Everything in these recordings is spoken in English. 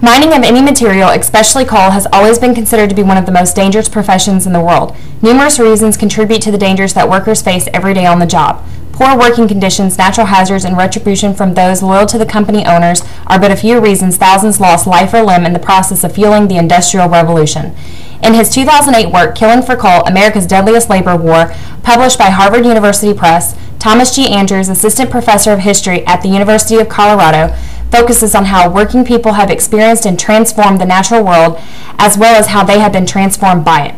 Mining of any material, especially coal, has always been considered to be one of the most dangerous professions in the world. Numerous reasons contribute to the dangers that workers face every day on the job. Poor working conditions, natural hazards, and retribution from those loyal to the company owners are but a few reasons thousands lost life or limb in the process of fueling the Industrial Revolution. In his 2008 work, Killing for Coal, America's Deadliest Labor War, published by Harvard University Press, Thomas G. Andrews, assistant professor of history at the University of Colorado, focuses on how working people have experienced and transformed the natural world, as well as how they have been transformed by it.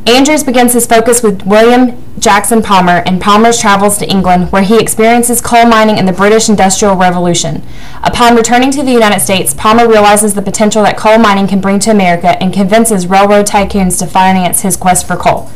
Andrews begins his focus with William Jackson Palmer and Palmer's travels to England, where he experiences coal mining in the British Industrial Revolution. Upon returning to the United States, Palmer realizes the potential that coal mining can bring to America and convinces railroad tycoons to finance his quest for coal.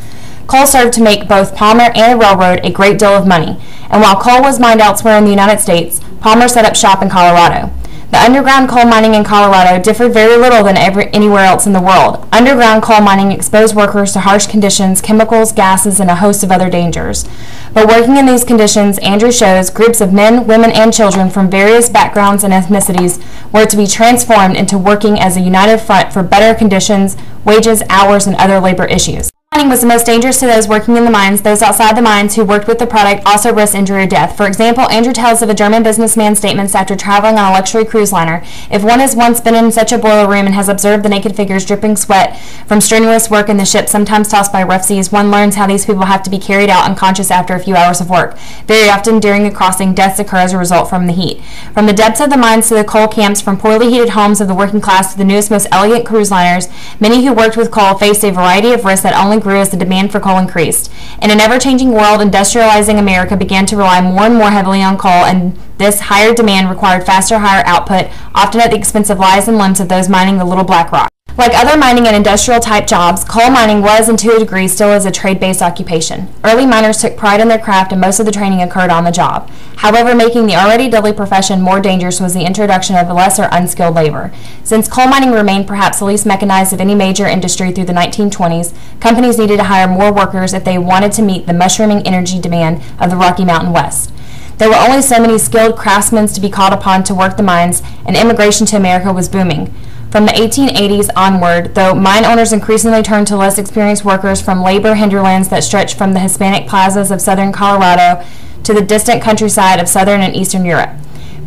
Coal served to make both Palmer and the railroad a great deal of money, and while coal was mined elsewhere in the United States, Palmer set up shop in Colorado. The underground coal mining in Colorado differed very little than anywhere else in the world. Underground coal mining exposed workers to harsh conditions, chemicals, gases, and a host of other dangers. But working in these conditions, Andrews shows groups of men, women, and children from various backgrounds and ethnicities were to be transformed into working as a united front for better conditions, wages, hours, and other labor issues. Mining was the most dangerous to those working in the mines. Those outside the mines who worked with the product also risked injury or death. For example, Andrew tells of a German businessman's statements after traveling on a luxury cruise liner. If one has once been in such a boiler room and has observed the naked figures dripping sweat from strenuous work in the ship, sometimes tossed by rough seas, one learns how these people have to be carried out unconscious after a few hours of work. Very often during a crossing, deaths occur as a result from the heat. From the depths of the mines to the coal camps, from poorly heated homes of the working class to the newest, most elegant cruise liners, many who worked with coal faced a variety of risks that only grew as the demand for coal increased. In an ever-changing world, industrializing America began to rely more and more heavily on coal, and this higher demand required faster, higher output, often at the expense of lives and limbs of those mining the little black rock. Like other mining and industrial-type jobs, coal mining was, and to a degree, still is a trade-based occupation. Early miners took pride in their craft, and most of the training occurred on the job. However, making the already deadly profession more dangerous was the introduction of lesser unskilled labor. Since coal mining remained perhaps the least mechanized of any major industry through the 1920s, companies needed to hire more workers if they wanted to meet the mushrooming energy demand of the Rocky Mountain West. There were only so many skilled craftsmen to be called upon to work the mines, and immigration to America was booming. From the 1880s onward, though, mine owners increasingly turned to less experienced workers from labor hinterlands that stretched from the Hispanic plazas of southern Colorado to the distant countryside of southern and eastern Europe.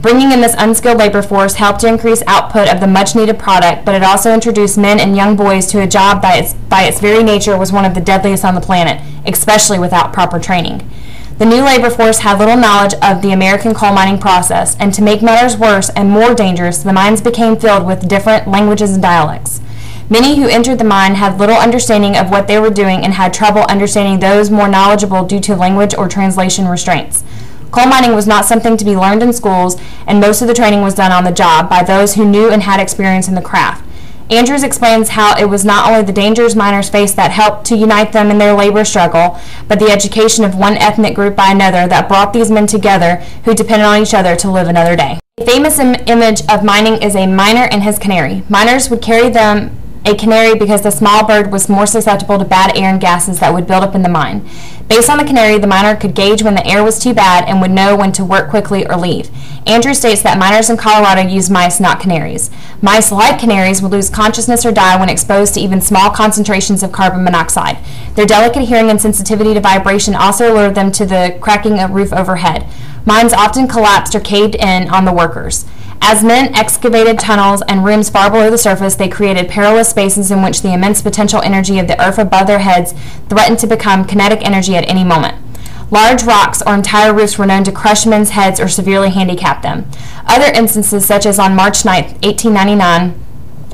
Bringing in this unskilled labor force helped to increase output of the much-needed product, but it also introduced men and young boys to a job that by its very nature was one of the deadliest on the planet, especially without proper training. The new labor force had little knowledge of the American coal mining process, and to make matters worse and more dangerous, the mines became filled with different languages and dialects. Many who entered the mine had little understanding of what they were doing and had trouble understanding those more knowledgeable due to language or translation restraints. Coal mining was not something to be learned in schools, and most of the training was done on the job by those who knew and had experience in the craft. Andrews explains how it was not only the dangers miners faced that helped to unite them in their labor struggle, but the education of one ethnic group by another that brought these men together who depended on each other to live another day. A famous image of mining is a miner and his canary. Miners would carry them a canary because the small bird was more susceptible to bad air and gases that would build up in the mine. Based on the canary, the miner could gauge when the air was too bad and would know when to work quickly or leave. Andrews states that miners in Colorado use mice, not canaries. Mice, like canaries, would lose consciousness or die when exposed to even small concentrations of carbon monoxide. Their delicate hearing and sensitivity to vibration also lured them to the cracking of roof overhead. Mines often collapsed or caved in on the workers. As men excavated tunnels and rooms far below the surface, they created perilous spaces in which the immense potential energy of the earth above their heads threatened to become kinetic energy at any moment. Large rocks or entire roofs were known to crush men's heads or severely handicap them. Other instances, such as on March 9, 1899,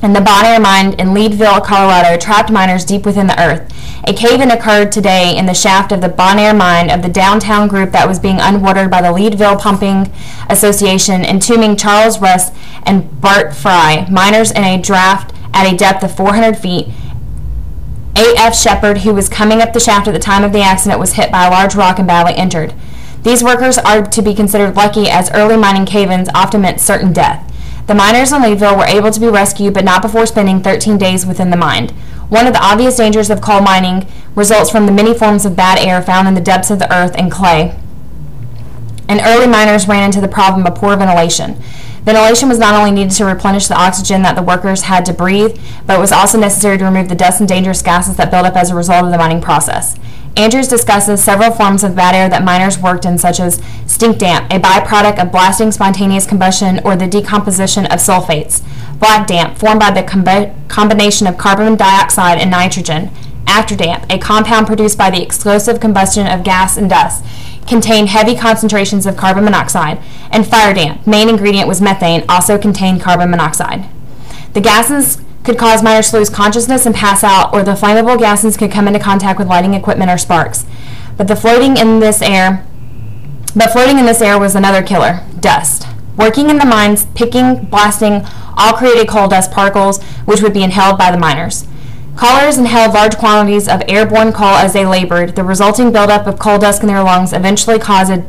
in the Bonaire mine in Leadville, Colorado, trapped miners deep within the earth. A cave-in occurred today in the shaft of the Bonaire mine of the downtown group that was being unwatered by the Leadville Pumping Association, entombing Charles Russ and Bart Fry, miners in a draft at a depth of 400 feet. A.F. Shepard, who was coming up the shaft at the time of the accident, was hit by a large rock and badly injured. These workers are to be considered lucky, as early mining cave-ins often meant certain death. The miners in Leadville were able to be rescued, but not before spending 13 days within the mine. One of the obvious dangers of coal mining results from the many forms of bad air found in the depths of the earth and clay, and early miners ran into the problem of poor ventilation. Ventilation was not only needed to replenish the oxygen that the workers had to breathe, but it was also necessary to remove the dust and dangerous gases that built up as a result of the mining process. Andrews discusses several forms of bad air that miners worked in, such as stink damp, a byproduct of blasting spontaneous combustion or the decomposition of sulfates; black damp, formed by the combination of carbon dioxide and nitrogen; after-damp, a compound produced by the explosive combustion of gas and dust, contained heavy concentrations of carbon monoxide; and fire damp, main ingredient was methane, also contained carbon monoxide. The gases could cause miners to lose consciousness and pass out, or the flammable gases could come into contact with lighting equipment or sparks. But floating in this air was another killer: dust. Working in the mines, picking, blasting, all created coal dust particles, which would be inhaled by the miners. Colliers inhaled large quantities of airborne coal as they labored. The resulting buildup of coal dust in their lungs eventually caused a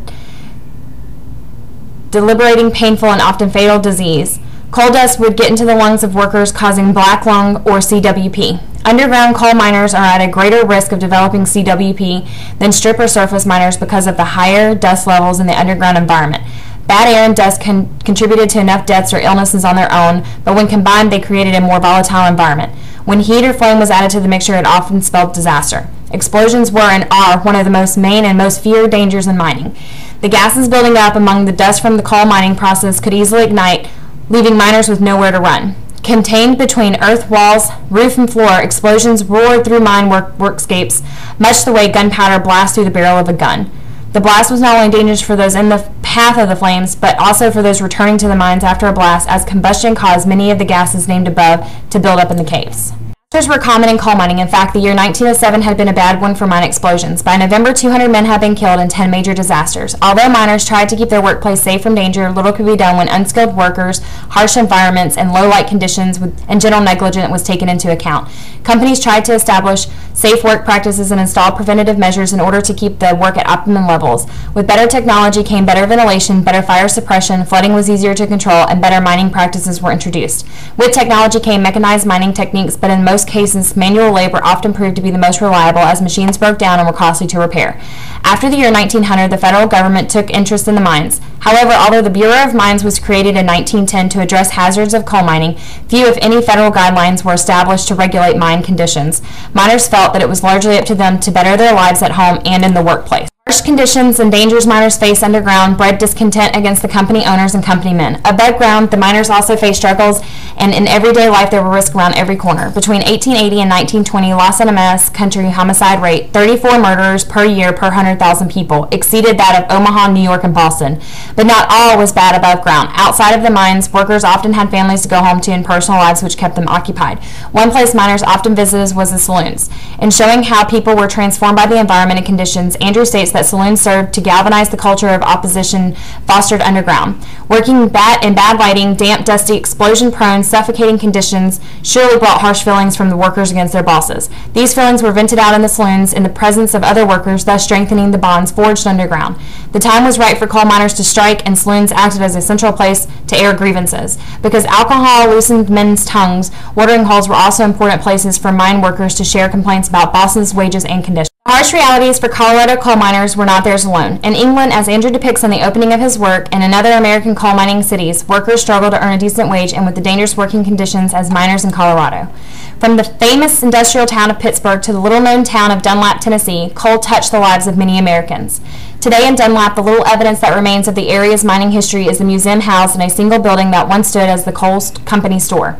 debilitating, painful, and often fatal disease. Coal dust would get into the lungs of workers, causing black lung or CWP. Underground coal miners are at a greater risk of developing CWP than strip or surface miners because of the higher dust levels in the underground environment. Bad air and dust contributed to enough deaths or illnesses on their own, but when combined, they created a more volatile environment. When heat or flame was added to the mixture, it often spelled disaster. Explosions were and are one of the most main and most feared dangers in mining. The gases building up among the dust from the coal mining process could easily ignite, leaving miners with nowhere to run. Contained between earth walls, roof, and floor, explosions roared through mine workscapes, much the way gunpowder blasts through the barrel of a gun. The blast was not only dangerous for those in the path of the flames, but also for those returning to the mines after a blast, as combustion caused many of the gases named above to build up in the caves. Disasters were common in coal mining. In fact, the year 1907 had been a bad one for mine explosions. By November, 200 men had been killed in 10 major disasters. Although miners tried to keep their workplace safe from danger, little could be done when unskilled workers, harsh environments, and low light conditions and general negligence was taken into account. Companies tried to establish safe work practices and install preventative measures in order to keep the work at optimum levels. With better technology came better ventilation, better fire suppression, flooding was easier to control, and better mining practices were introduced. With technology came mechanized mining techniques, but in most cases, manual labor often proved to be the most reliable, as machines broke down and were costly to repair. After the year 1900, the federal government took interest in the mines. However, although the Bureau of Mines was created in 1910 to address hazards of coal mining, few, if any, federal guidelines were established to regulate mine conditions. Miners felt that it was largely up to them to better their lives at home and in the workplace. Harsh conditions and dangers miners faced underground bred discontent against the company owners and company men. Above ground, the miners also faced struggles, and in everyday life there were risks around every corner. Between 1880 and 1920, Los Angeles country homicide rate, 34 murderers per year per 100,000 people, exceeded that of Omaha, New York, and Boston. But not all was bad above ground. Outside of the mines, workers often had families to go home to and personal lives which kept them occupied. One place miners often visited was the saloons. In showing how people were transformed by the environment and conditions, Andrews states that saloons served to galvanize the culture of opposition fostered underground. Working in bad lighting, damp, dusty, explosion-prone, suffocating conditions surely brought harsh feelings from the workers against their bosses. These feelings were vented out in the saloons in the presence of other workers, thus strengthening the bonds forged underground. The time was right for coal miners to strike, and saloons acted as a central place to air grievances. Because alcohol loosened men's tongues, watering holes were also important places for mine workers to share complaints about bosses' wages and conditions. The harsh realities for Colorado coal miners were not theirs alone. In England, as Andrew depicts in the opening of his work, and in other American coal mining cities, workers struggled to earn a decent wage and with the dangerous working conditions as miners in Colorado. From the famous industrial town of Pittsburgh to the little-known town of Dunlap, Tennessee, coal touched the lives of many Americans. Today in Dunlap, the little evidence that remains of the area's mining history is the museum housed in a single building that once stood as the coal company store.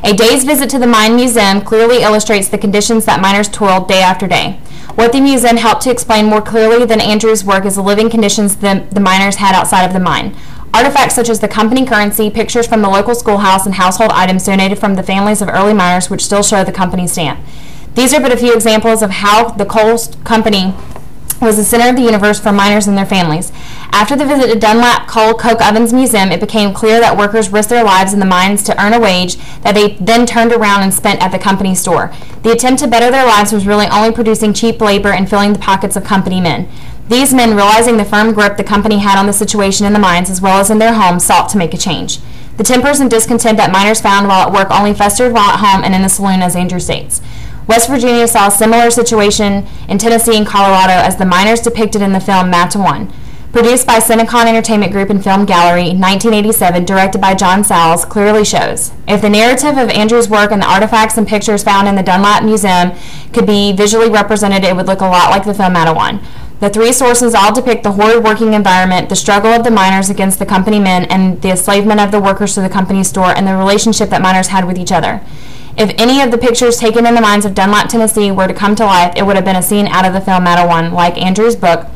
A day's visit to the mine museum clearly illustrates the conditions that miners toiled day after day. What the museum helped to explain more clearly than Andrew's work is the living conditions the miners had outside of the mine. Artifacts such as the company currency, pictures from the local schoolhouse, and household items donated from the families of early miners which still show the company's stamp. These are but a few examples of how the coal company was the center of the universe for miners and their families. After the visit to Dunlap Coal Coke Ovens Museum, it became clear that workers risked their lives in the mines to earn a wage that they then turned around and spent at the company store. The attempt to better their lives was really only producing cheap labor and filling the pockets of company men. These men, realizing the firm grip the company had on the situation in the mines as well as in their homes, sought to make a change. The tempers and discontent that miners found while at work only festered while at home and in the saloon, as Andrew states. West Virginia saw a similar situation in Tennessee and Colorado as the miners depicted in the film Mattawan. Produced by Cinecon Entertainment Group and Film Gallery, 1987, directed by John Sayles, clearly shows. If the narrative of Andrew's work and the artifacts and pictures found in the Dunlap Museum could be visually represented, it would look a lot like the film Mattawan. The three sources all depict the horrid working environment, the struggle of the miners against the company men, and the enslavement of the workers to the company store, and the relationship that miners had with each other. If any of the pictures taken in the mines of Dunlap, Tennessee were to come to life, it would have been a scene out of the film Mattawan. Like Andrew's book,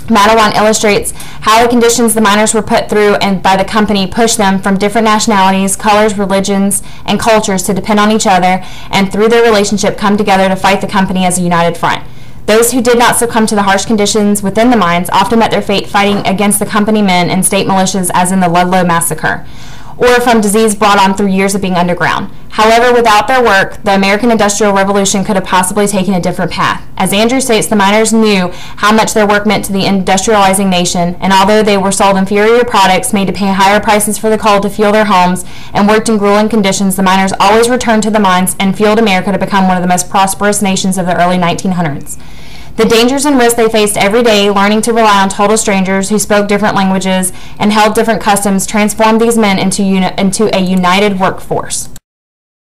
Mattawan illustrates how the conditions the miners were put through and by the company pushed them from different nationalities, colors, religions, and cultures to depend on each other, and through their relationship come together to fight the company as a united front. Those who did not succumb to the harsh conditions within the mines often met their fate fighting against the company men and state militias, as in the Ludlow Massacre, or from disease brought on through years of being underground. However, without their work, the American Industrial Revolution could have possibly taken a different path. As Andrew states, the miners knew how much their work meant to the industrializing nation, and although they were sold inferior products, made to pay higher prices for the coal to fuel their homes, and worked in grueling conditions, the miners always returned to the mines and fueled America to become one of the most prosperous nations of the early 1900s. The dangers and risks they faced every day, learning to rely on total strangers who spoke different languages and held different customs, transformed these men into a united workforce.